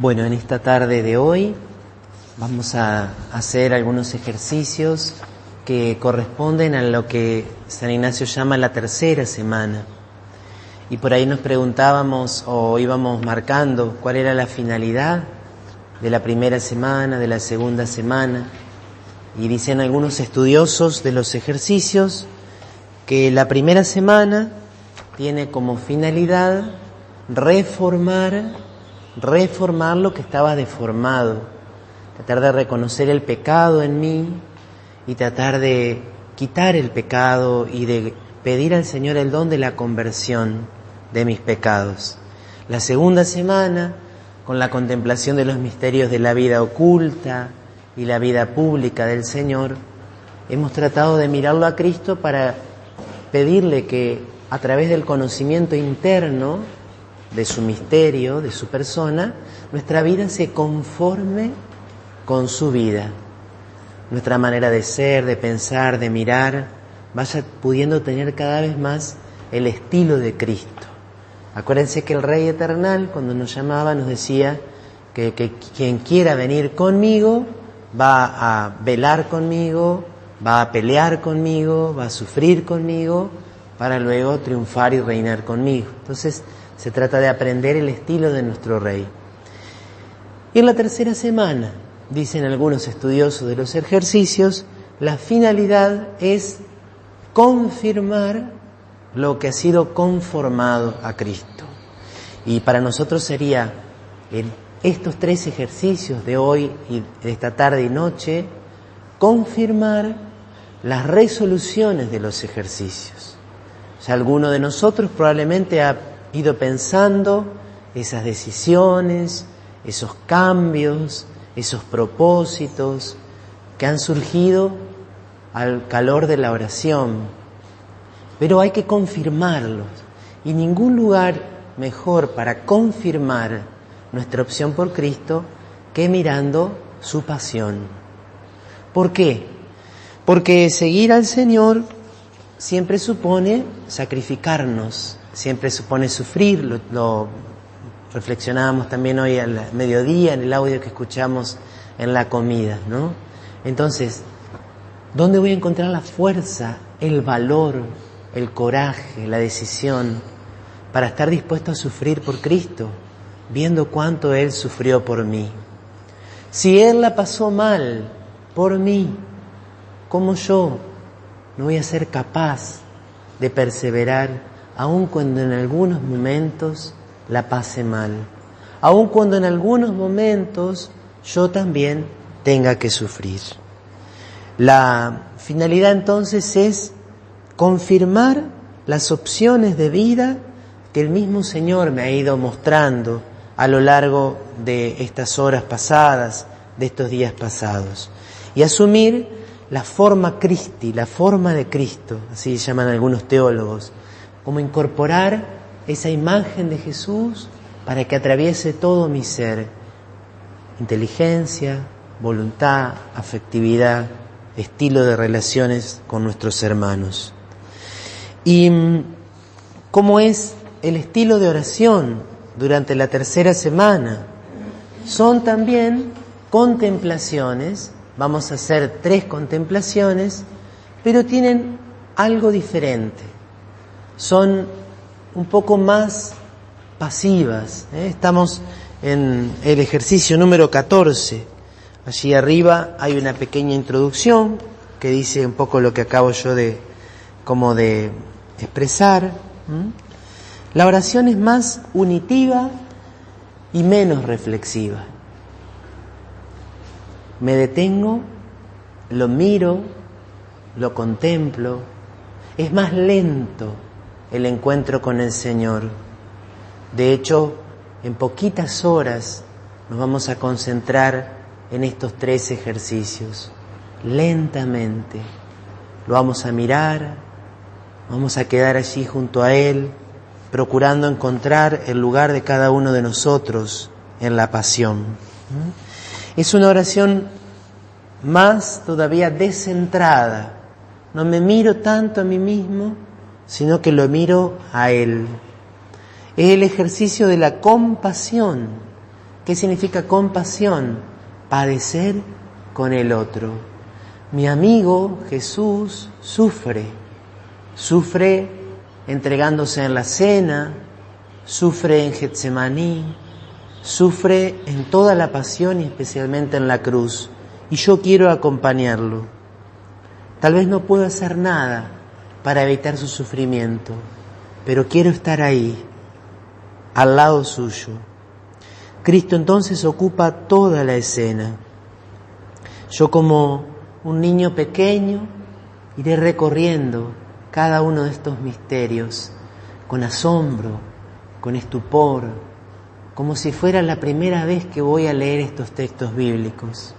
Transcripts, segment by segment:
Bueno, en esta tarde de hoy vamos a hacer algunos ejercicios que corresponden a lo que San Ignacio llama la tercera semana. Y por ahí nos preguntábamos o íbamos marcando cuál era la finalidad de la primera semana, de la segunda semana. Y dicen algunos estudiosos de los ejercicios que la primera semana tiene como finalidad reformar lo que estaba deformado, tratar de reconocer el pecado en mí y tratar de quitar el pecado y de pedir al Señor el don de la conversión de mis pecados. La segunda semana, con la contemplación de los misterios de la vida oculta y la vida pública del Señor, hemos tratado de mirarlo a Cristo para pedirle que a través del conocimiento interno de su misterio, de su persona, nuestra vida se conforme con su vida. Nuestra manera de ser, de pensar, de mirar, vaya pudiendo tener cada vez más el estilo de Cristo. Acuérdense que el Rey Eternal, cuando nos llamaba, nos decía que quien quiera venir conmigo va a velar conmigo, va a pelear conmigo, va a sufrir conmigo, para luego triunfar y reinar conmigo. Entonces, se trata de aprender el estilo de nuestro Rey. Y en la tercera semana, dicen algunos estudiosos de los ejercicios, la finalidad es confirmar lo que ha sido conformado a Cristo. Y para nosotros sería en estos tres ejercicios de hoy y de esta tarde y noche, confirmar las resoluciones de los ejercicios. O sea, alguno de nosotros probablemente ha ido pensando esas decisiones, esos cambios, esos propósitos que han surgido al calor de la oración. Pero hay que confirmarlos. Y ningún lugar mejor para confirmar nuestra opción por Cristo que mirando su pasión. ¿Por qué? Porque seguir al Señor siempre supone sacrificarnos, siempre supone sufrir. Lo reflexionábamos también hoy al mediodía en el audio que escuchamos en la comida, ¿no? Entonces, ¿dónde voy a encontrar la fuerza, el valor, el coraje, la decisión para estar dispuesto a sufrir por Cristo, viendo cuánto Él sufrió por mí? Si Él la pasó mal por mí, ¿cómo yo no voy a ser capaz de perseverar, aun cuando en algunos momentos la pase mal, aun cuando en algunos momentos yo también tenga que sufrir? La finalidad entonces es confirmar las opciones de vida que el mismo Señor me ha ido mostrando a lo largo de estas horas pasadas, de estos días pasados, y asumir la forma Christi, la forma de Cristo, así llaman algunos teólogos, como incorporar esa imagen de Jesús para que atraviese todo mi ser, inteligencia, voluntad, afectividad, estilo de relaciones con nuestros hermanos. ¿Y cómo es el estilo de oración durante la tercera semana? Son también contemplaciones. Vamos a hacer 3 contemplaciones, pero tienen algo diferente. Son un poco más pasivas. Estamos en el ejercicio número 14. Allí arriba hay una pequeña introducción que dice un poco lo que acabo yo de expresar. La oración es más unitiva y menos reflexiva. Me detengo, lo miro, lo contemplo. Es más lento el encuentro con el Señor. De hecho, en poquitas horas nos vamos a concentrar en estos 3 ejercicios. Lentamente lo vamos a mirar, vamos a quedar allí junto a Él, procurando encontrar el lugar de cada uno de nosotros en la pasión. Es una oración más todavía descentrada. No me miro tanto a mí mismo, sino que lo miro a Él. Es el ejercicio de la compasión ¿Qué significa compasión? Padecer con el otro. Mi amigo Jesús sufre entregándose en la cena, sufre en Getsemaní, sufre en toda la pasión y especialmente en la cruz. Y yo quiero acompañarlo. Tal vez no puedo hacer nada para evitar su sufrimiento, pero quiero estar ahí, al lado suyo. Cristo entonces ocupa toda la escena. Yo, como un niño pequeño, iré recorriendo cada uno de estos misterios con asombro, con estupor, como si fuera la primera vez que voy a leer estos textos bíblicos.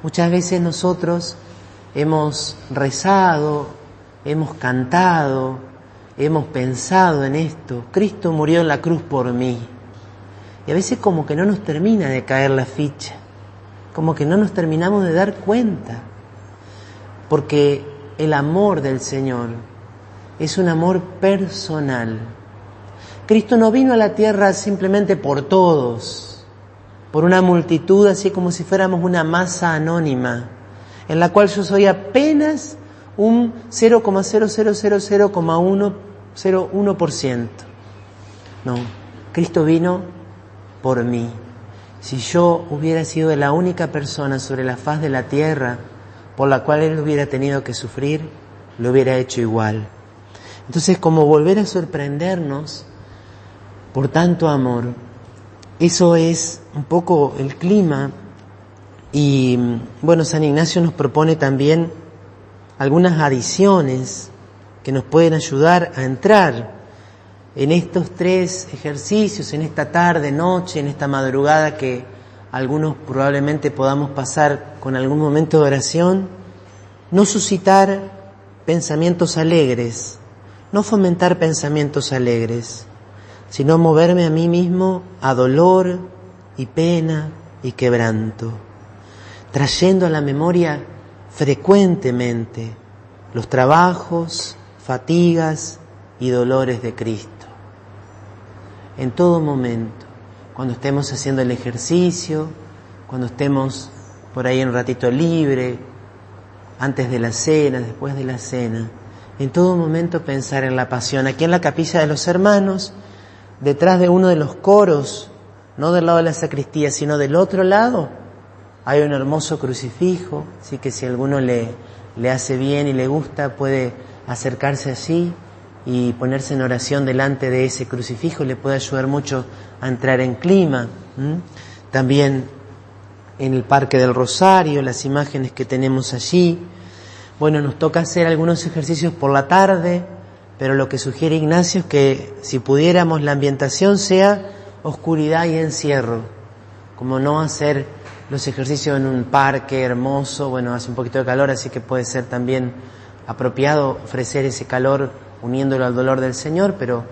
Muchas veces nosotros hemos rezado, hemos cantado, hemos pensado en esto. Cristo murió en la cruz por mí. Y a veces como que no nos termina de caer la ficha, como que no nos terminamos de dar cuenta, porque el amor del Señor es un amor personal. Cristo no vino a la tierra simplemente por todos, por una multitud, así como si fuéramos una masa anónima, en la cual yo soy apenas un 0,00001%. No, Cristo vino por mí. Si yo hubiera sido la única persona sobre la faz de la tierra por la cual Él hubiera tenido que sufrir, lo hubiera hecho igual. Entonces, como volver a sorprendernos por tanto amor, eso es un poco el clima. Y bueno, San Ignacio nos propone también algunas adiciones que nos pueden ayudar a entrar en estos tres ejercicios, en esta tarde, noche, en esta madrugada que algunos probablemente podamos pasar con algún momento de oración. No suscitar pensamientos alegres, no fomentar pensamientos alegres, sino moverme a mí mismo a dolor y pena y quebranto, trayendo a la memoria frecuentemente los trabajos, fatigas y dolores de Cristo. En todo momento, cuando estemos haciendo el ejercicio, cuando estemos por ahí en un ratito libre, antes de la cena, después de la cena, en todo momento pensar en la pasión. Aquí en la Capilla de los Hermanos, detrás de uno de los coros, no del lado de la sacristía, sino del otro lado, hay un hermoso crucifijo, así que si a alguno le hace bien y le gusta, puede acercarse allí y ponerse en oración delante de ese crucifijo, le puede ayudar mucho a entrar en clima. También en el Parque del Rosario, las imágenes que tenemos allí. Bueno, nos toca hacer algunos ejercicios por la tarde, pero lo que sugiere Ignacio es que si pudiéramos la ambientación sea oscuridad y encierro, como no hacer los ejercicios en un parque hermoso. Bueno, hace un poquito de calor, así que puede ser también apropiado ofrecer ese calor uniéndolo al dolor del Señor, pero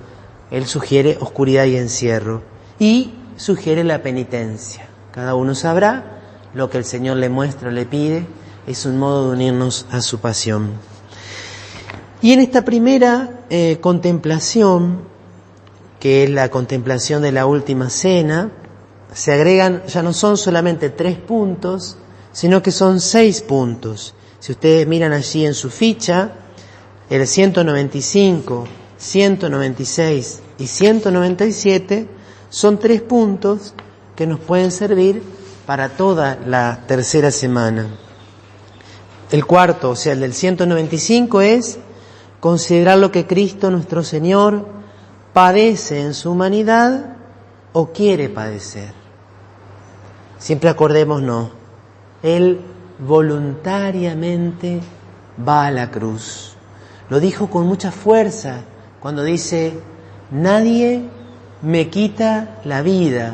él sugiere oscuridad y encierro y sugiere la penitencia. Cada uno sabrá lo que el Señor le muestra, le pide, es un modo de unirnos a su pasión. Y en esta primera contemplación, que es la contemplación de la última cena, se agregan, ya no son solamente 3 puntos, sino que son 6 puntos. Si ustedes miran allí en su ficha, el 195, 196 y 197 son 3 puntos que nos pueden servir para toda la tercera semana. El cuarto, o sea, el del 195, es considerar lo que Cristo nuestro Señor padece en su humanidad o quiere padecer. Siempre acordémonos, Él voluntariamente va a la cruz. Lo dijo con mucha fuerza cuando dice: nadie me quita la vida,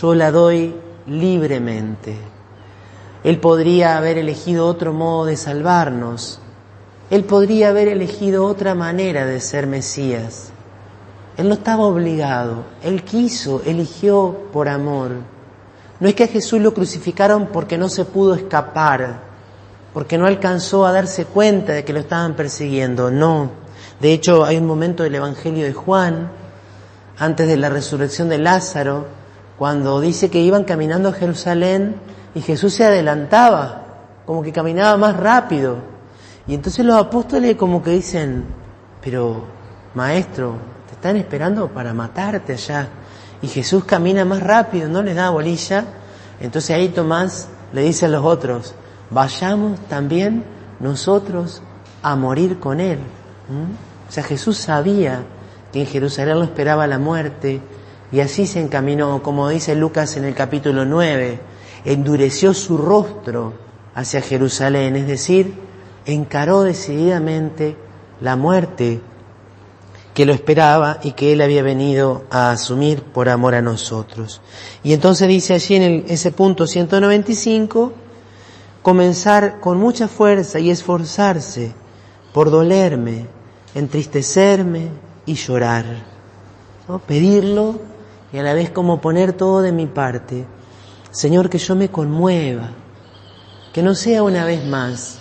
yo la doy libremente. Él podría haber elegido otro modo de salvarnos. Él podría haber elegido otra manera de ser Mesías. Él no estaba obligado. Él quiso, eligió por amor. No es que a Jesús lo crucificaron porque no se pudo escapar, porque no alcanzó a darse cuenta de que lo estaban persiguiendo. No. De hecho, hay un momento del Evangelio de Juan, antes de la resurrección de Lázaro, cuando dice que iban caminando a Jerusalén y Jesús se adelantaba, como que caminaba más rápido. Y entonces los apóstoles como que dicen, pero maestro, te están esperando para matarte allá. Y Jesús camina más rápido, no les da bolilla. Entonces ahí Tomás le dice a los otros, vayamos también nosotros a morir con él. O sea, Jesús sabía que en Jerusalén lo esperaba la muerte y así se encaminó, como dice Lucas en el capítulo 9, endureció su rostro hacia Jerusalén, es decir, encaró decididamente la muerte que lo esperaba y que él había venido a asumir por amor a nosotros. Y entonces dice allí en ese punto 195, comenzar con mucha fuerza y esforzarse por dolerme, entristecerme y llorar, ¿no? Pedirlo y a la vez como poner todo de mi parte. Señor, que yo me conmueva, que no sea una vez más.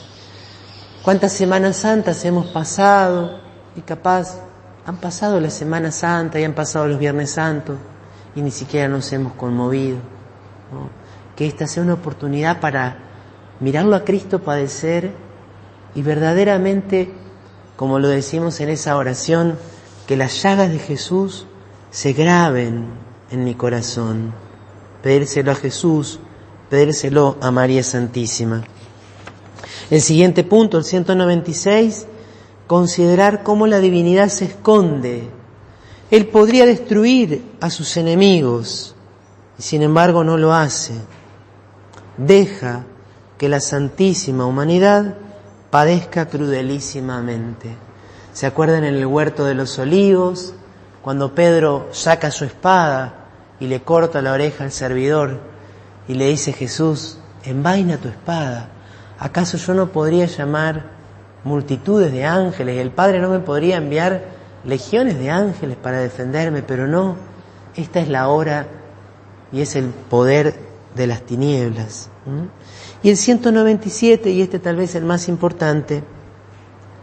¿Cuántas Semanas Santas hemos pasado? Y capaz han pasado la Semana Santa y han pasado los Viernes Santos y ni siquiera nos hemos conmovido, ¿no? Que esta sea una oportunidad para mirarlo a Cristo padecer y verdaderamente, como lo decimos en esa oración, que las llagas de Jesús se graben en mi corazón. Pedírselo a Jesús, pedírselo a María Santísima. El siguiente punto, el 196, considerar cómo la divinidad se esconde. Él podría destruir a sus enemigos y sin embargo no lo hace. Deja que la santísima humanidad padezca crudelísimamente. ¿Se acuerdan en el huerto de los olivos? Cuando Pedro saca su espada y le corta la oreja al servidor y le dice Jesús, envaina tu espada. ¿Acaso yo no podría llamar multitudes de ángeles? El Padre no me podría enviar legiones de ángeles para defenderme, pero no, esta es la hora y es el poder de las tinieblas. Y el 197, y este tal vez el más importante,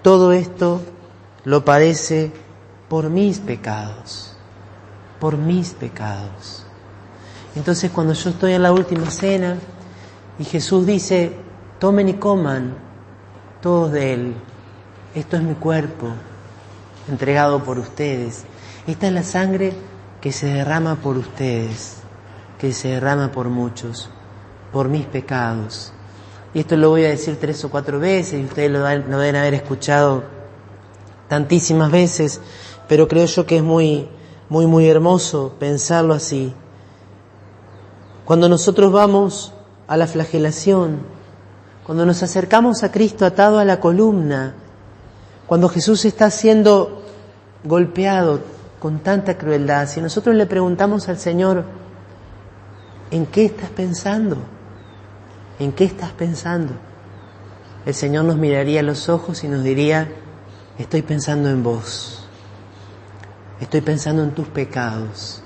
todo esto lo padece por mis pecados, por mis pecados. Entonces cuando yo estoy en la última cena y Jesús dice, tomen y coman todos de él, esto es mi cuerpo entregado por ustedes, esta es la sangre que se derrama por ustedes, que se derrama por muchos, por mis pecados. Y esto lo voy a decir 3 o 4 veces y ustedes lo deben haber escuchado tantísimas veces, pero creo yo que es muy hermoso pensarlo así. Cuando nosotros vamos a la flagelación, cuando nos acercamos a Cristo atado a la columna, cuando Jesús está siendo golpeado con tanta crueldad, si nosotros le preguntamos al Señor, ¿en qué estás pensando? ¿En qué estás pensando? El Señor nos miraría a los ojos y nos diría, estoy pensando en vos, estoy pensando en tus pecados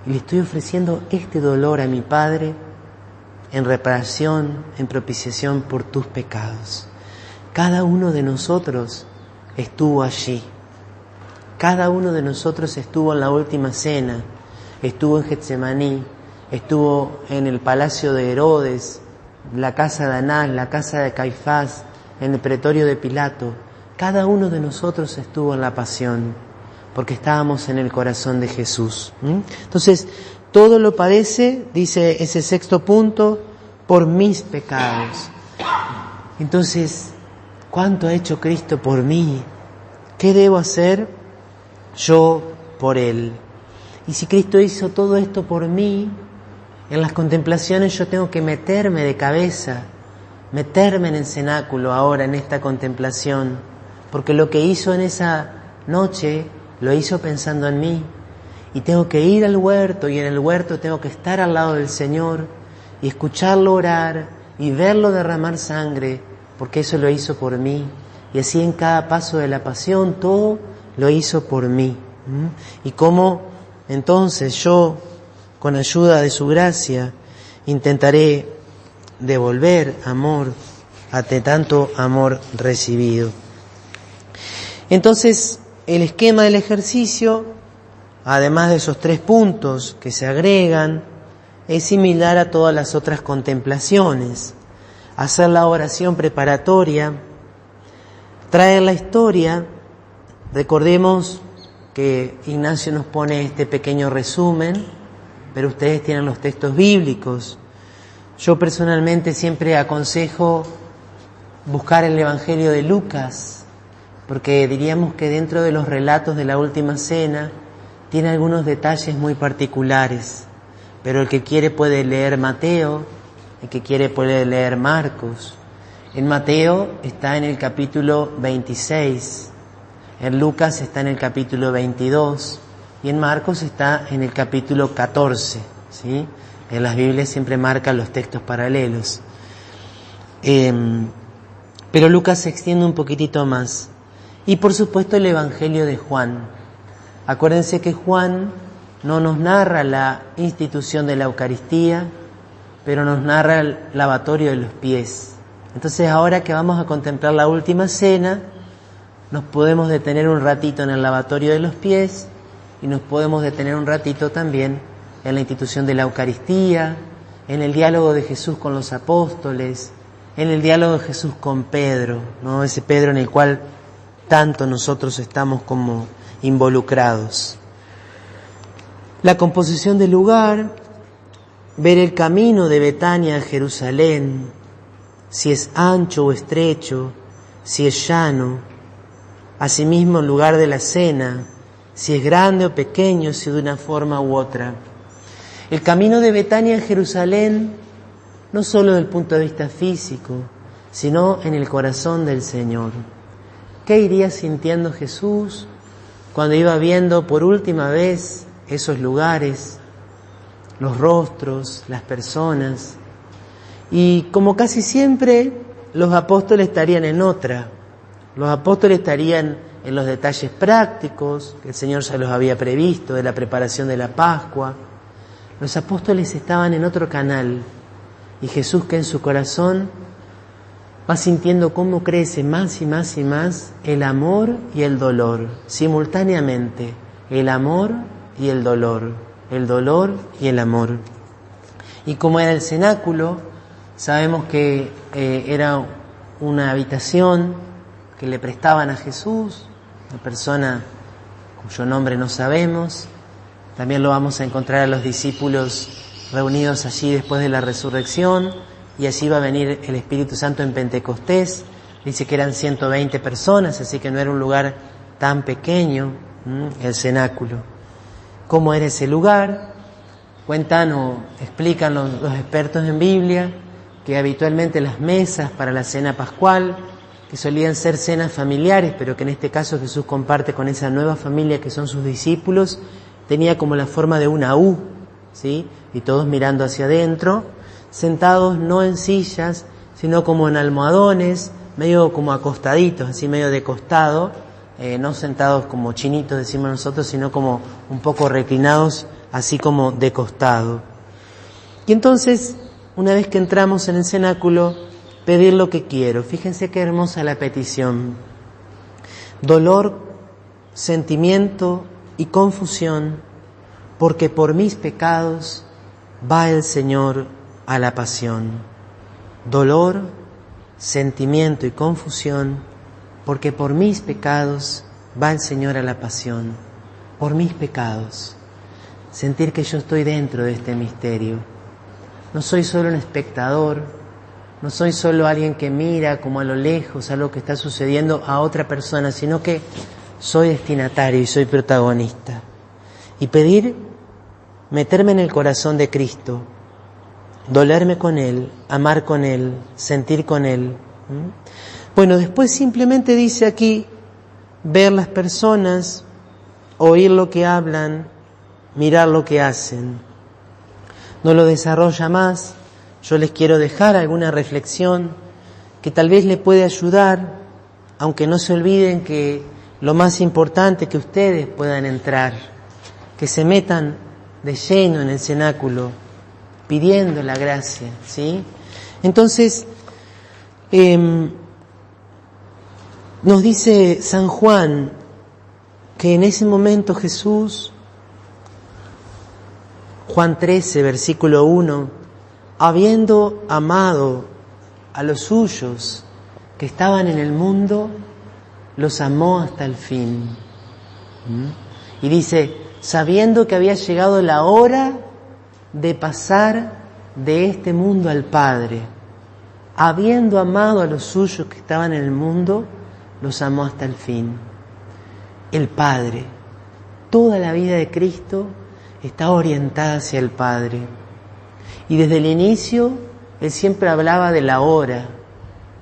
y le estoy ofreciendo este dolor a mi Padre en reparación, en propiciación por tus pecados. Cada uno de nosotros estuvo allí, cada uno de nosotros estuvo en la última cena, estuvo en Getsemaní, estuvo en el palacio de Herodes, la casa de Anás, la casa de Caifás, en el pretorio de Pilato. Cada uno de nosotros estuvo en la pasión, porque estábamos en el corazón de Jesús. Entonces, todo lo padece, dice ese 6º punto, por mis pecados. Entonces, ¿cuánto ha hecho Cristo por mí? ¿Qué debo hacer yo por Él? Y si Cristo hizo todo esto por mí, en las contemplaciones yo tengo que meterme de cabeza, meterme en el cenáculo ahora en esta contemplación, porque lo que hizo en esa noche lo hizo pensando en mí. Y tengo que ir al huerto y en el huerto tengo que estar al lado del Señor y escucharlo orar y verlo derramar sangre, porque eso lo hizo por mí. Y así en cada paso de la pasión todo lo hizo por mí. Y cómo entonces yo, con ayuda de su gracia, intentaré devolver amor ante tanto amor recibido. Entonces, el esquema del ejercicio además de esos 3 puntos que se agregan, es similar a todas las otras contemplaciones. Hacer la oración preparatoria, traer la historia. Recordemos que Ignacio nos pone este pequeño resumen, pero ustedes tienen los textos bíblicos. Yo personalmente siempre aconsejo buscar el Evangelio de Lucas, porque diríamos que dentro de los relatos de la Última Cena tiene algunos detalles muy particulares, pero el que quiere puede leer Mateo, el que quiere puede leer Marcos. En Mateo está en el capítulo 26, en Lucas está en el capítulo 22 y en Marcos está en el capítulo 14, ¿sí? En las Biblias siempre marcan los textos paralelos. Pero Lucas se extiende un poquitito más. Y por supuesto el Evangelio de Juan. Acuérdense que Juan no nos narra la institución de la Eucaristía, pero nos narra el lavatorio de los pies. Entonces ahora que vamos a contemplar la Última Cena, nos podemos detener un ratito en el lavatorio de los pies y nos podemos detener un ratito también en la institución de la Eucaristía, en el diálogo de Jesús con los apóstoles, en el diálogo de Jesús con Pedro, ¿no? Ese Pedro en el cual tanto nosotros estamos como involucrados. La composición del lugar, ver el camino de Betania a Jerusalén, si es ancho o estrecho, si es llano, asimismo el lugar de la cena, si es grande o pequeño, si de una forma u otra. El camino de Betania a Jerusalén, no solo desde el punto de vista físico, sino en el corazón del Señor. ¿Qué iría sintiendo Jesús cuando iba viendo por última vez esos lugares, los rostros, las personas? Y como casi siempre, los apóstoles estarían en otra. Los apóstoles estarían en los detalles prácticos, que el Señor ya los había previsto, de la preparación de la Pascua. Los apóstoles estaban en otro canal, y Jesús, que en su corazón va sintiendo cómo crece más y más y más el amor y el dolor, simultáneamente, el amor y el dolor y el amor. Y como era el cenáculo, sabemos que era una habitación que le prestaban a Jesús, una persona cuyo nombre no sabemos. También lo vamos a encontrar a los discípulos reunidos allí después de la resurrección, y allí va a venir el Espíritu Santo en Pentecostés. Dice que eran 120 personas, así que no era un lugar tan pequeño, el cenáculo. ¿Cómo era ese lugar? Cuentan o explican los expertos en Biblia que habitualmente las mesas para la cena pascual, que solían ser cenas familiares, pero que en este caso Jesús comparte con esa nueva familia que son sus discípulos, tenía como la forma de una U, ¿sí? Y todos mirando hacia adentro, sentados no en sillas, sino como en almohadones, medio como acostaditos, así medio de costado, no sentados como chinitos decimos nosotros, sino como un poco reclinados, así como de costado. Y entonces, una vez que entramos en el cenáculo, pedir lo que quiero. Fíjense qué hermosa la petición. Dolor, sentimiento y confusión, porque por mis pecados va el Señor a la pasión. Dolor, sentimiento y confusión, porque por mis pecados va el Señor a la pasión. Por mis pecados. Sentir que yo estoy dentro de este misterio. No soy solo un espectador, no soy solo alguien que mira como a lo lejos algo que está sucediendo a otra persona, sino que soy destinatario y soy protagonista. Y pedir, meterme en el corazón de Cristo, dolerme con Él, amar con Él, sentir con Él. Bueno, después simplemente dice aquí, ver las personas, oír lo que hablan, mirar lo que hacen. No lo desarrolla más. Yo les quiero dejar alguna reflexión que tal vez le puede ayudar, aunque no se olviden que lo más importante es que ustedes puedan entrar, que se metan de lleno en el cenáculo, pidiendo la gracia, ¿sí? Entonces, nos dice San Juan que en ese momento Jesús Juan 13, versículo 1, habiendo amado a los suyos que estaban en el mundo, los amó hasta el fin. Y dice, sabiendo que había llegado la hora de pasar de este mundo al Padre, habiendo amado a los suyos que estaban en el mundo, los amó hasta el fin. El Padre, toda la vida de Cristo está orientada hacia el Padre. Y desde el inicio, Él siempre hablaba de la hora.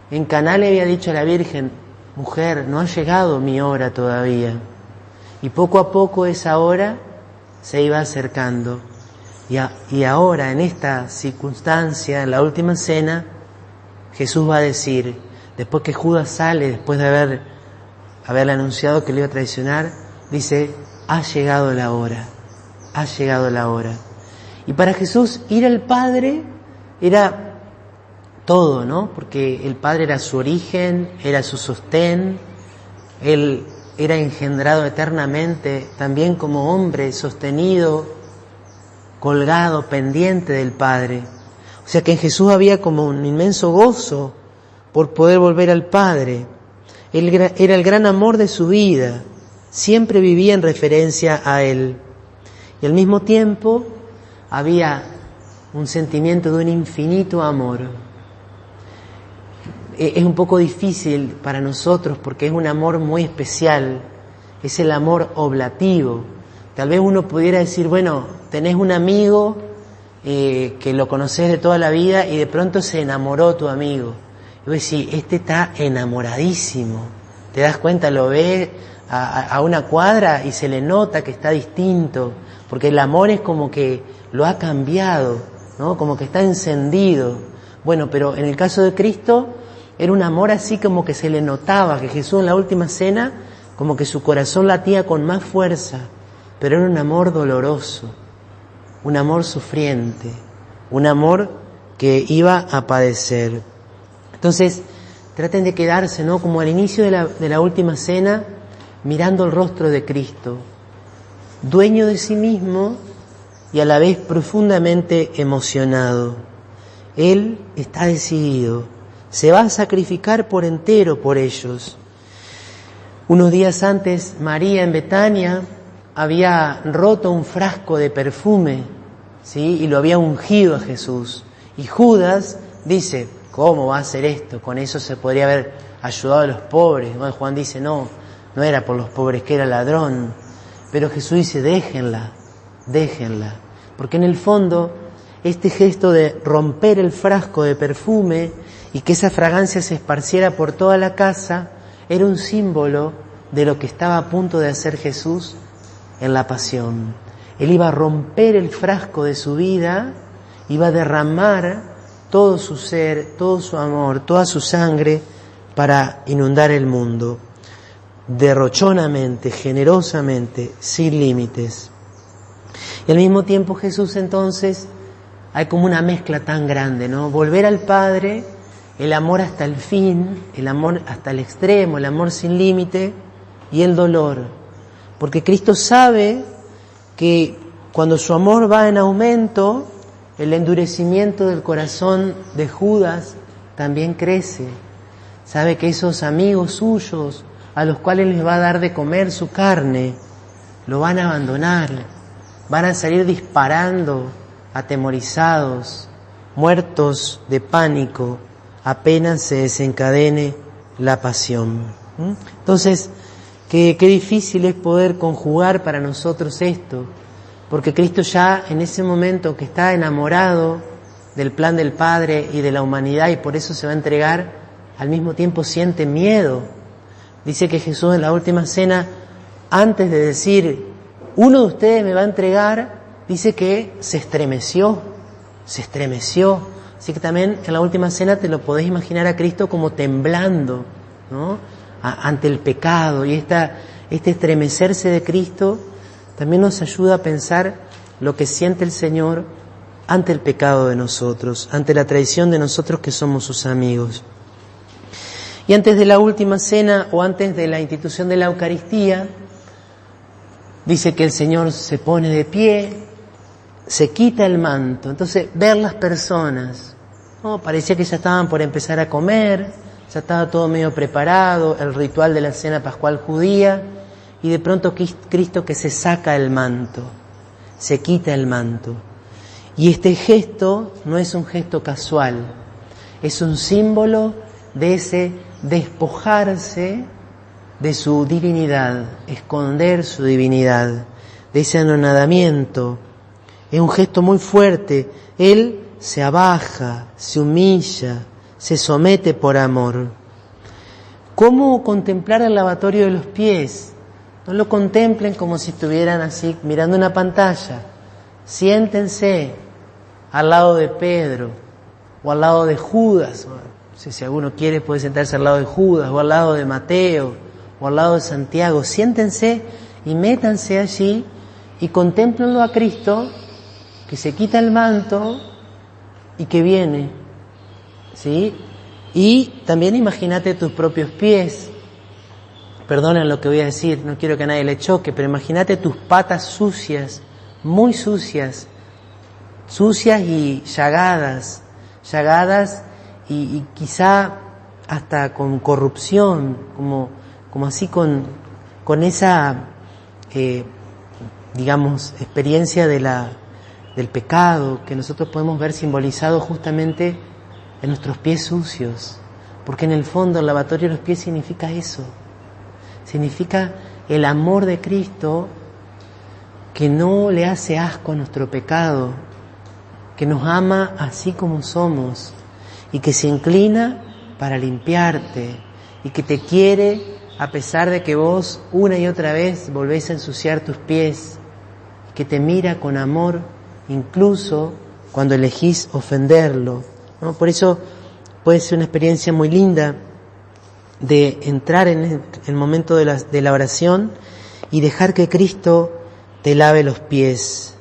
En Caná le había dicho a la Virgen, mujer, no ha llegado mi hora todavía. Y poco a poco esa hora se iba acercando. Y ahora, en esta circunstancia, en la última cena, Jesús va a decir, después que Judas sale, después de haberle anunciado que le iba a traicionar, dice, ha llegado la hora, ha llegado la hora. Y para Jesús ir al Padre era todo, ¿no? Porque el Padre era su origen, era su sostén, Él era engendrado eternamente, también como hombre, sostenido, colgado, pendiente del Padre. O sea que en Jesús había como un inmenso gozo por poder volver al Padre. Él era el gran amor de su vida, siempre vivía en referencia a Él. Y al mismo tiempo había un sentimiento de un infinito amor. Es un poco difícil para nosotros porque es un amor muy especial, es el amor oblativo. Tal vez uno pudiera decir, bueno, tenés un amigo que lo conocés de toda la vida y de pronto se enamoró tu amigo. Y vos decís, este está enamoradísimo. Te das cuenta, lo ves a una cuadra y se le nota que está distinto, porque el amor es como que lo ha cambiado, ¿no? Como que está encendido. Bueno, pero en el caso de Cristo era un amor así como que se le notaba, que Jesús en la última cena, como que su corazón latía con más fuerza, pero era un amor doloroso, un amor sufriente, un amor que iba a padecer. Entonces, traten de quedarse, ¿no? Como al inicio de la última cena, mirando el rostro de Cristo, dueño de sí mismo y a la vez profundamente emocionado. Él está decidido, se va a sacrificar por entero por ellos. Unos días antes, María en Betania había roto un frasco de perfume, ¿sí? Y lo había ungido a Jesús. Y Judas dice, ¿cómo va a hacer esto? Con eso se podría haber ayudado a los pobres. ¿No? Juan dice, no era por los pobres, que era ladrón. Pero Jesús dice, déjenla. Porque en el fondo, este gesto de romper el frasco de perfume y que esa fragancia se esparciera por toda la casa, era un símbolo de lo que estaba a punto de hacer Jesús en la pasión. Él iba a romper el frasco de su vida, iba a derramar todo su ser, todo su amor, toda su sangre para inundar el mundo, derrochonamente, generosamente, sin límites. Y al mismo tiempo Jesús entonces, hay como una mezcla tan grande, ¿no? Volver al Padre, el amor hasta el fin, el amor hasta el extremo, el amor sin límite y el dolor. Porque Cristo sabe que cuando su amor va en aumento, el endurecimiento del corazón de Judas también crece. Sabe que esos amigos suyos, a los cuales les va a dar de comer su carne, lo van a abandonar, van a salir disparando, atemorizados, muertos de pánico, apenas se desencadene la pasión. Entonces, qué difícil es poder conjugar para nosotros esto, porque Cristo ya en ese momento que está enamorado del plan del Padre y de la humanidad y por eso se va a entregar, al mismo tiempo siente miedo. Dice que Jesús en la última cena, antes de decir, uno de ustedes me va a entregar, dice que se estremeció. Así que también en la última cena te lo podés imaginar a Cristo como temblando, ¿no? Ante el pecado. Y este estremecerse de Cristo también nos ayuda a pensar lo que siente el Señor ante el pecado de nosotros, ante la traición de nosotros que somos sus amigos. Y antes de la última cena o antes de la institución de la Eucaristía, dice que el Señor se pone de pie, se quita el manto. Entonces, ver las personas, ¿no? Parecía que ya estaban por empezar a comer, ya estaba todo medio preparado, el ritual de la cena pascual judía, y de pronto Cristo que se saca el manto, se quita el manto. Y este gesto no es un gesto casual, es un símbolo de ese despojarse de su divinidad, esconder su divinidad, de ese anonadamiento. Es un gesto muy fuerte. Él se abaja, se humilla, se somete por amor. ¿Cómo contemplar el lavatorio de los pies? No lo contemplen como si estuvieran así mirando una pantalla. Siéntense al lado de Pedro o al lado de Judas. Si alguno quiere puede sentarse al lado de Judas o al lado de Mateo o al lado de Santiago. Siéntense y métanse allí y contémplenlo a Cristo que se quita el manto y que viene, ¿sí? Y también imagínate tus propios pies. Perdonen lo que voy a decir, no quiero que a nadie le choque, pero imagínate tus patas sucias, muy sucias, sucias y llagadas y quizá hasta con corrupción, como así con esa, digamos, experiencia del pecado que nosotros podemos ver simbolizado justamente en nuestros pies sucios, porque en el fondo el lavatorio de los pies significa eso, significa el amor de Cristo que no le hace asco a nuestro pecado, que nos ama así como somos y que se inclina para limpiarte y que te quiere a pesar de que vos una y otra vez volvés a ensuciar tus pies, que te mira con amor incluso cuando elegís ofenderlo, ¿no? Por eso puede ser una experiencia muy linda de entrar en el momento de la oración y dejar que Cristo te lave los pies.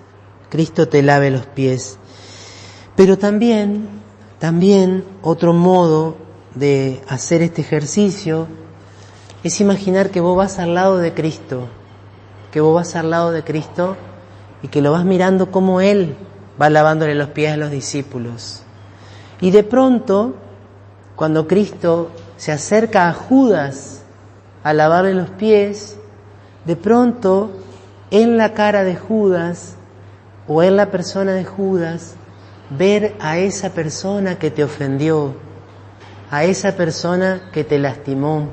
Cristo te lave los pies. Pero también otro modo de hacer este ejercicio es imaginar que vos vas al lado de Cristo, y que lo vas mirando como Él va lavándole los pies a los discípulos. Y de pronto, cuando Cristo se acerca a Judas a lavarle los pies, de pronto en la cara de Judas o en la persona de Judas, ver a esa persona que te ofendió, a esa persona que te lastimó,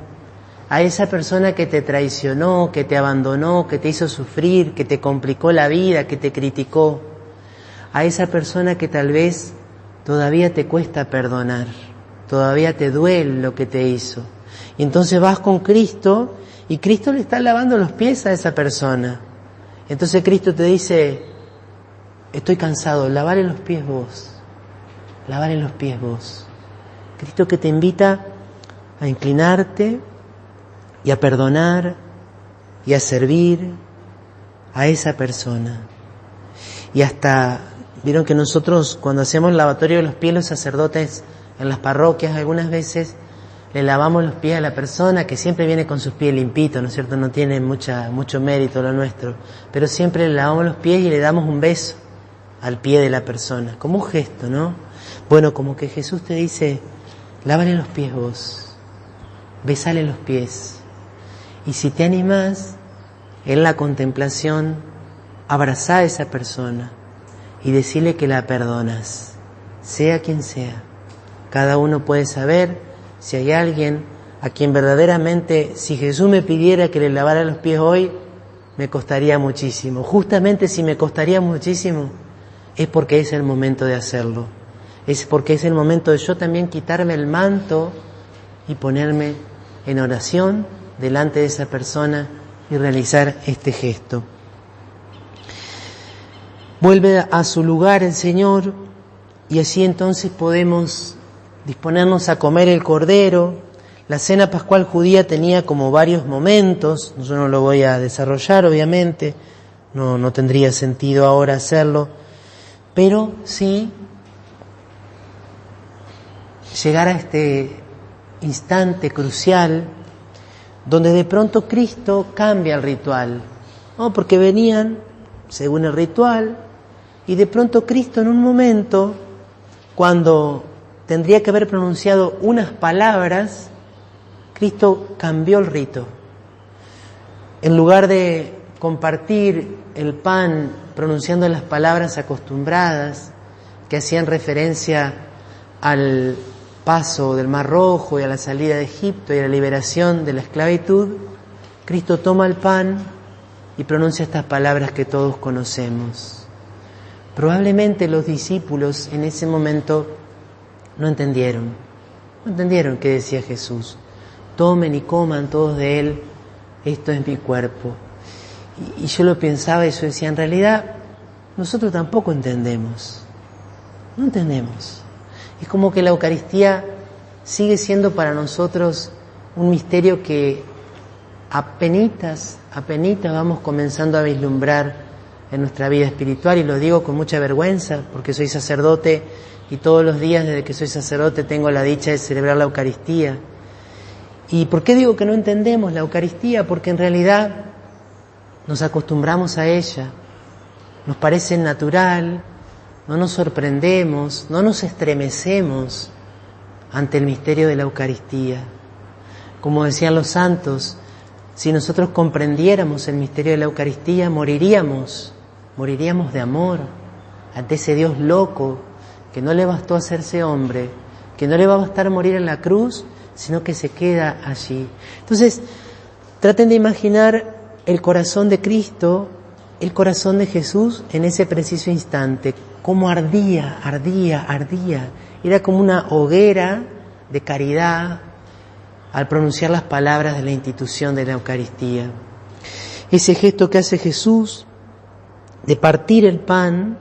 a esa persona que te traicionó, que te abandonó, que te hizo sufrir, que te complicó la vida, que te criticó, a esa persona que tal vez todavía te cuesta perdonar, todavía te duele lo que te hizo. Y entonces vas con Cristo y Cristo le está lavando los pies a esa persona. Entonces Cristo te dice: estoy cansado, lavale los pies vos, lavale los pies vos. Cristo que te invita a inclinarte y a perdonar y a servir a esa persona. Y hasta, vieron que nosotros cuando hacemos el lavatorio de los pies, los sacerdotes en las parroquias algunas veces le lavamos los pies a la persona, que siempre viene con sus pies limpitos, ¿no es cierto? No tiene mucho mérito lo nuestro, pero siempre le lavamos los pies y le damos un beso al pie de la persona, como un gesto, ¿no? Bueno, como que Jesús te dice: lávale los pies vos, besale los pies. Y si te animás, en la contemplación, abrazá a esa persona y decirle que la perdonas, sea quien sea. Cada uno puede saber si hay alguien a quien verdaderamente, si Jesús me pidiera que le lavara los pies hoy, me costaría muchísimo. Justamente si me costaría muchísimo, es porque es el momento de hacerlo. Es porque es el momento de yo también quitarme el manto y ponerme en oración delante de esa persona y realizar este gesto. Vuelve a su lugar el Señor y así entonces podemos disponernos a comer el cordero. La cena pascual judía tenía como varios momentos, yo no lo voy a desarrollar obviamente, no tendría sentido ahora hacerlo, pero sí llegar a este instante crucial donde de pronto Cristo cambia el ritual, ¿no? Porque venían, según el ritual, Y de pronto Cristo, en un momento, cuando tendría que haber pronunciado unas palabras, Cristo cambió el rito. En lugar de compartir el pan pronunciando las palabras acostumbradas que hacían referencia al paso del Mar Rojo y a la salida de Egipto y a la liberación de la esclavitud, Cristo toma el pan y pronuncia estas palabras que todos conocemos. Probablemente los discípulos en ese momento no entendieron qué decía Jesús. Tomen y coman todos de él, esto es mi cuerpo. Y yo lo pensaba y yo decía, en realidad nosotros tampoco entendemos. No entendemos. Es como que la Eucaristía sigue siendo para nosotros un misterio que apenitas vamos comenzando a vislumbrar en nuestra vida espiritual, y lo digo con mucha vergüenza porque soy sacerdote y todos los días desde que soy sacerdote tengo la dicha de celebrar la Eucaristía. ¿Y por qué digo que no entendemos la Eucaristía? Porque en realidad nos acostumbramos a ella, nos parece natural, no nos sorprendemos, no nos estremecemos ante el misterio de la Eucaristía. Como decían los santos, si nosotros comprendiéramos el misterio de la Eucaristía, moriríamos de amor ante ese Dios loco que no le bastó hacerse hombre, que no le va a bastar morir en la cruz, sino que se queda allí. Entonces, traten de imaginar el corazón de Cristo, el corazón de Jesús en ese preciso instante, cómo ardía. Era como una hoguera de caridad al pronunciar las palabras de la institución de la Eucaristía. Ese gesto que hace Jesús de partir el pan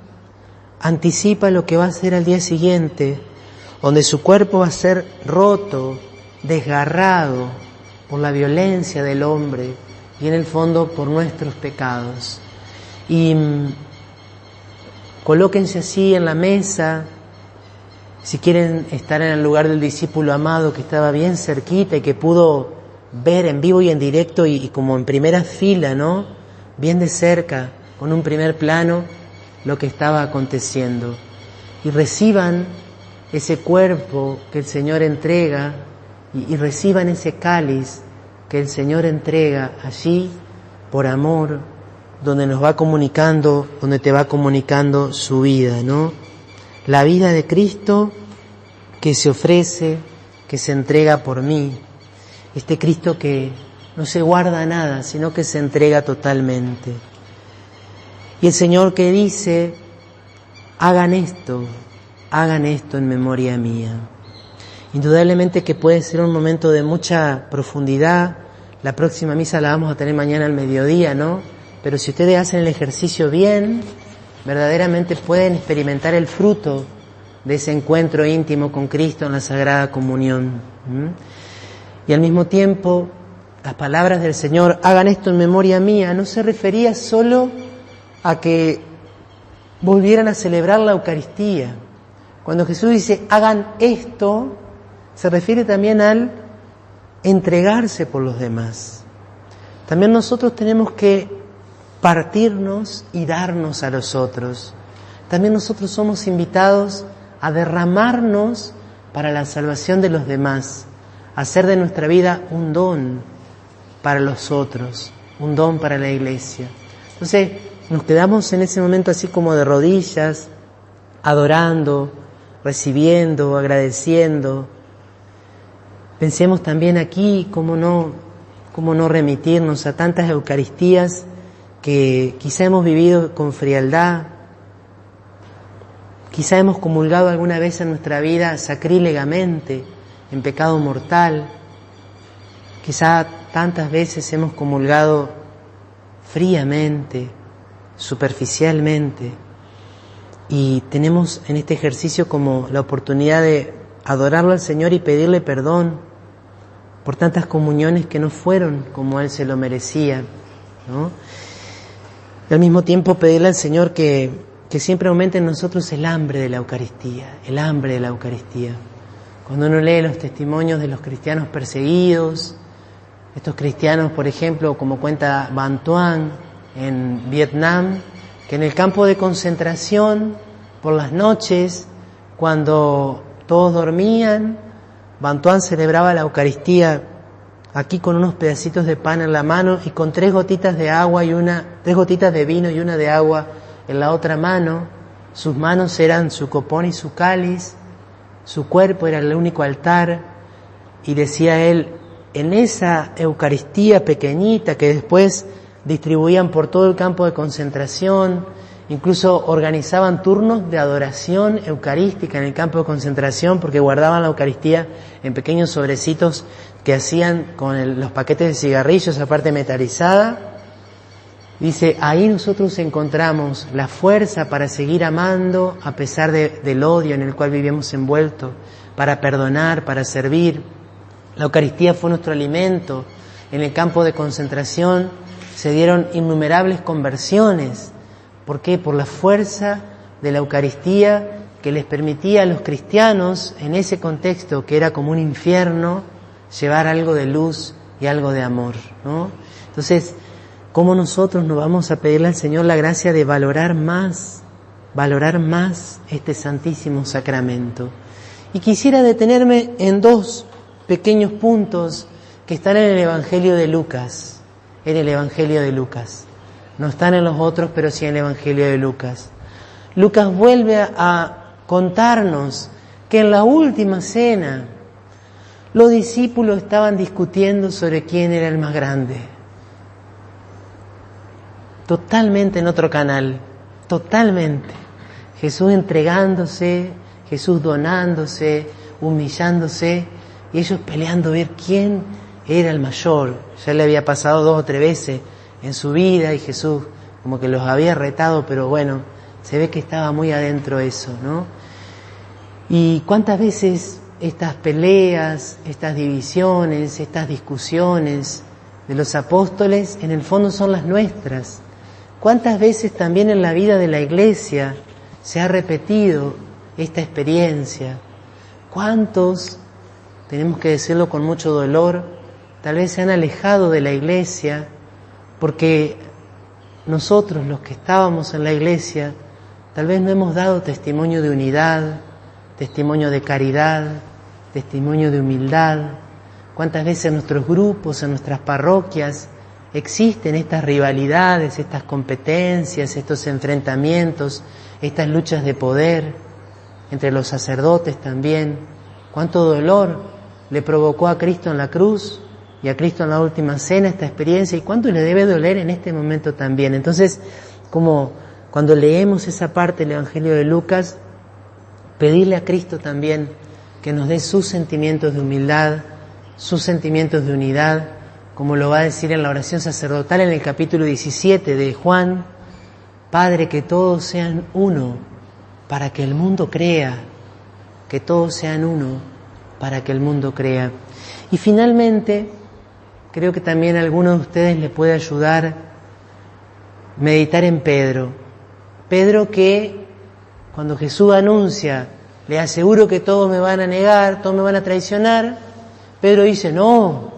anticipa lo que va a ser al día siguiente, donde su cuerpo va a ser roto, desgarrado por la violencia del hombre y en el fondo por nuestros pecados. Y colóquense así en la mesa, si quieren estar en el lugar del discípulo amado que estaba bien cerquita y que pudo ver en vivo y en directo y como en primera fila, ¿no? Bien de cerca, con un primer plano, lo que estaba aconteciendo. Y reciban ese cuerpo que el Señor entrega y reciban ese cáliz que el Señor entrega allí por amor, donde nos va comunicando, donde te va comunicando su vida, ¿no? La vida de Cristo que se ofrece, que se entrega por mí. Este Cristo que no se guarda nada, sino que se entrega totalmente. Y el Señor que dice, hagan esto en memoria mía. Indudablemente que puede ser un momento de mucha profundidad. La próxima misa la vamos a tener mañana al mediodía, ¿no? Pero si ustedes hacen el ejercicio bien, verdaderamente pueden experimentar el fruto de ese encuentro íntimo con Cristo en la Sagrada Comunión. Y al mismo tiempo, las palabras del Señor, hagan esto en memoria mía, no se refería solo a que volvieran a celebrar la Eucaristía. Cuando Jesús dice, hagan esto, se refiere también al entregarse por los demás. También nosotros tenemos que partirnos y darnos a los otros. También nosotros somos invitados a derramarnos para la salvación de los demás, a hacer de nuestra vida un don para los otros, un don para la Iglesia. Entonces, nos quedamos en ese momento así como de rodillas, adorando, recibiendo, agradeciendo. Pensemos también aquí cómo no remitirnos a tantas Eucaristías que quizá hemos vivido con frialdad, quizá hemos comulgado alguna vez en nuestra vida sacrílegamente, en pecado mortal, quizá tantas veces hemos comulgado fríamente, superficialmente, y tenemos en este ejercicio como la oportunidad de adorarlo al Señor y pedirle perdón por tantas comuniones que no fueron como Él se lo merecía, ¿no? Y al mismo tiempo pedirle al Señor que siempre aumente en nosotros el hambre de la Eucaristía, el hambre de la Eucaristía. Cuando uno lee los testimonios de los cristianos perseguidos, estos cristianos, por ejemplo, como cuenta Van Tuan en Vietnam, que en el campo de concentración, por las noches, cuando todos dormían, Bantuán celebraba la Eucaristía aquí con unos pedacitos de pan en la mano y con 3 gotitas de agua y 3 gotitas de vino y 1 de agua en la otra mano. Sus manos eran su copón y su cáliz, su cuerpo era el único altar, y decía él, en esa Eucaristía pequeñita que después distribuían por todo el campo de concentración, incluso organizaban turnos de adoración eucarística en el campo de concentración porque guardaban la Eucaristía en pequeños sobrecitos que hacían con los paquetes de cigarrillos, aparte metalizada. Dice, ahí nosotros encontramos la fuerza para seguir amando a pesar del odio en el cual vivíamos envueltos, para perdonar, para servir. La Eucaristía fue nuestro alimento. En el campo de concentración se dieron innumerables conversiones. ¿Por qué? Por la fuerza de la Eucaristía que les permitía a los cristianos, en ese contexto que era como un infierno, llevar algo de luz y algo de amor, ¿no? Entonces, ¿cómo nosotros nos vamos a pedirle al Señor la gracia de valorar más este santísimo sacramento? Y quisiera detenerme en 2 pequeños puntos que están en el Evangelio de Lucas, No están en los otros, pero sí en el Evangelio de Lucas. Lucas vuelve a contarnos que en la última cena los discípulos estaban discutiendo sobre quién era el más grande. Totalmente en otro canal, totalmente. Jesús entregándose, Jesús donándose, humillándose, y ellos peleando a ver quién era el mayor. Ya le había pasado 2 o 3 veces en su vida y Jesús como que los había retado, pero bueno, se ve que estaba muy adentro eso, ¿no? Y cuántas veces estas peleas, estas divisiones, estas discusiones de los apóstoles en el fondo son las nuestras. Cuántas veces también en la vida de la Iglesia se ha repetido esta experiencia. Cuántos, tenemos que decirlo con mucho dolor, tal vez se han alejado de la Iglesia porque nosotros, los que estábamos en la Iglesia, tal vez no hemos dado testimonio de unidad, testimonio de caridad, testimonio de humildad. Cuántas veces en nuestros grupos, en nuestras parroquias, existen estas rivalidades, estas competencias, estos enfrentamientos, estas luchas de poder entre los sacerdotes también. Cuánto dolor le provocó a Cristo en la cruz y a Cristo en la última cena esta experiencia, y cuánto le debe doler en este momento también. Entonces, como cuando leemos esa parte del Evangelio de Lucas, pedirle a Cristo también que nos dé sus sentimientos de humildad, sus sentimientos de unidad, como lo va a decir en la oración sacerdotal en el capítulo 17 de Juan: Padre, que todos sean uno para que el mundo crea, que todos sean uno para que el mundo crea. Y finalmente, creo que también a alguno de ustedes le puede ayudar meditar en Pedro. Pedro que cuando Jesús anuncia, le aseguro que todos me van a negar, todos me van a traicionar, Pedro dice, no,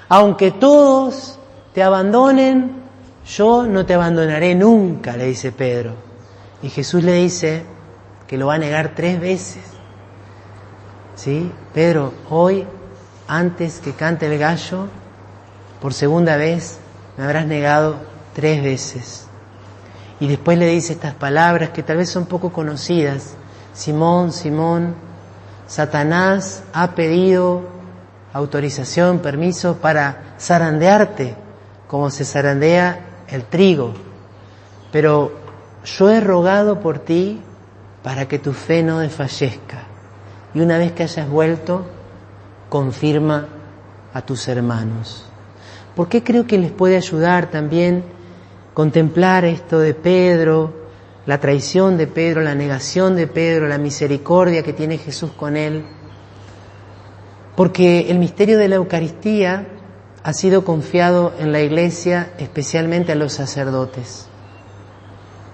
aunque todos te abandonen, yo no te abandonaré nunca, le dice Pedro. Y Jesús le dice que lo va a negar 3 veces. ¿Sí? Pedro, hoy, antes que cante el gallo, por segunda vez me habrás negado 3 veces. Y después le dice estas palabras que tal vez son poco conocidas. Simón, Simón, Satanás ha pedido autorización, permiso para zarandearte, como se zarandea el trigo. Pero yo he rogado por ti para que tu fe no desfallezca. Y una vez que hayas vuelto, confirma a tus hermanos. ¿Por qué creo que les puede ayudar también contemplar esto de Pedro, la traición de Pedro, la negación de Pedro, la misericordia que tiene Jesús con él? Porque el misterio de la Eucaristía ha sido confiado en la Iglesia, especialmente a los sacerdotes.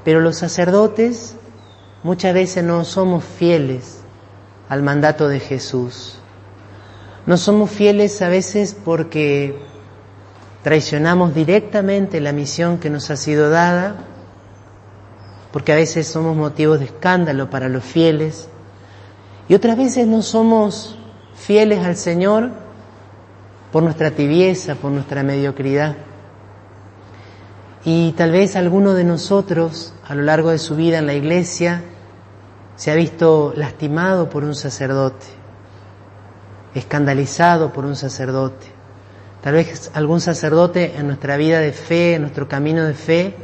Pero los sacerdotes muchas veces no somos fieles al mandato de Jesús. No somos fieles a veces porque traicionamos directamente la misión que nos ha sido dada, porque a veces somos motivos de escándalo para los fieles, y otras veces no somos fieles al Señor por nuestra tibieza, por nuestra mediocridad. Y tal vez alguno de nosotros, a lo largo de su vida en la iglesia, se ha visto lastimado por un sacerdote, escandalizado por un sacerdote. Tal vez algún sacerdote en nuestra vida de fe, en nuestro camino de fe,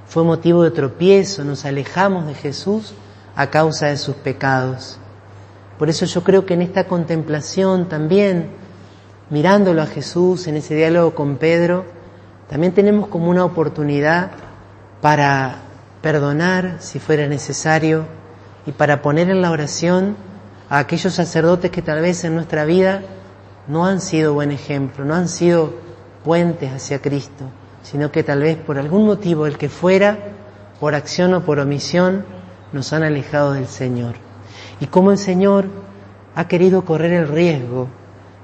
fue motivo de tropiezo, nos alejamos de Jesús a causa de sus pecados. Por eso yo creo que en esta contemplación también, mirándolo a Jesús, en ese diálogo con Pedro, también tenemos como una oportunidad para perdonar si fuera necesario y para poner en la oración a aquellos sacerdotes que tal vez en nuestra vida no han sido buen ejemplo, no han sido puentes hacia Cristo, sino que tal vez por algún motivo, el que fuera, por acción o por omisión, nos han alejado del Señor. Y como el Señor ha querido correr el riesgo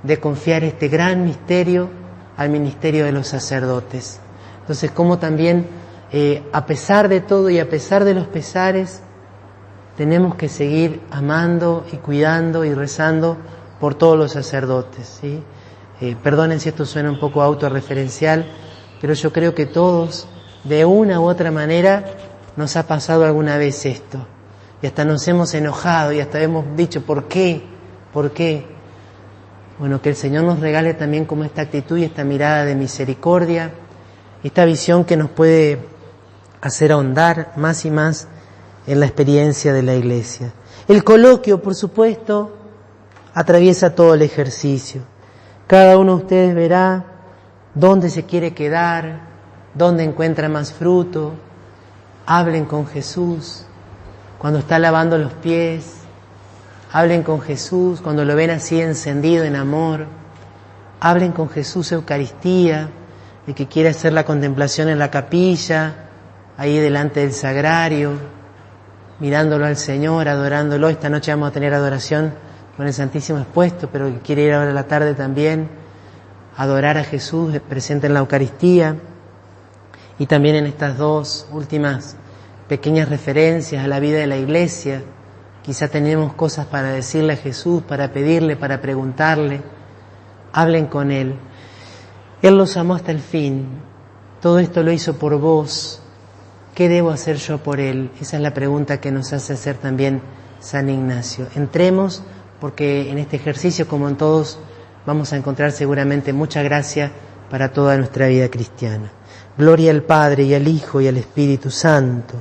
de confiar este gran misterio al ministerio de los sacerdotes. Entonces, como también, a pesar de todo y a pesar de los pesares, tenemos que seguir amando y cuidando y rezando por todos los sacerdotes, ¿sí? Perdonen si esto suena un poco autorreferencial, pero yo creo que todos, de una u otra manera, nos ha pasado alguna vez esto. Y hasta nos hemos enojado y hasta hemos dicho, ¿por qué? ¿Por qué? Bueno, que el Señor nos regale también como esta actitud y esta mirada de misericordia, esta visión que nos puede hacer ahondar más y más en la experiencia de la Iglesia. El coloquio, por supuesto, atraviesa todo el ejercicio. Cada uno de ustedes verá dónde se quiere quedar, dónde encuentra más fruto. Hablen con Jesús cuando está lavando los pies. Hablen con Jesús cuando lo ven así encendido en amor. Hablen con Jesús Eucaristía, el que quiere hacer la contemplación en la capilla, ahí delante del sagrario, mirándolo al Señor, adorándolo. Esta noche vamos a tener adoración con el Santísimo expuesto, pero el que quiere ir ahora a la tarde también, adorar a Jesús presente en la Eucaristía. Y también en estas dos últimas pequeñas referencias a la vida de la Iglesia, quizá tenemos cosas para decirle a Jesús, para pedirle, para preguntarle. Hablen con Él. Él los amó hasta el fin. Todo esto lo hizo por vos. ¿Qué debo hacer yo por Él? Esa es la pregunta que nos hace hacer también San Ignacio. Entremos, porque en este ejercicio, como en todos, vamos a encontrar seguramente mucha gracia para toda nuestra vida cristiana. Gloria al Padre, y al Hijo, y al Espíritu Santo.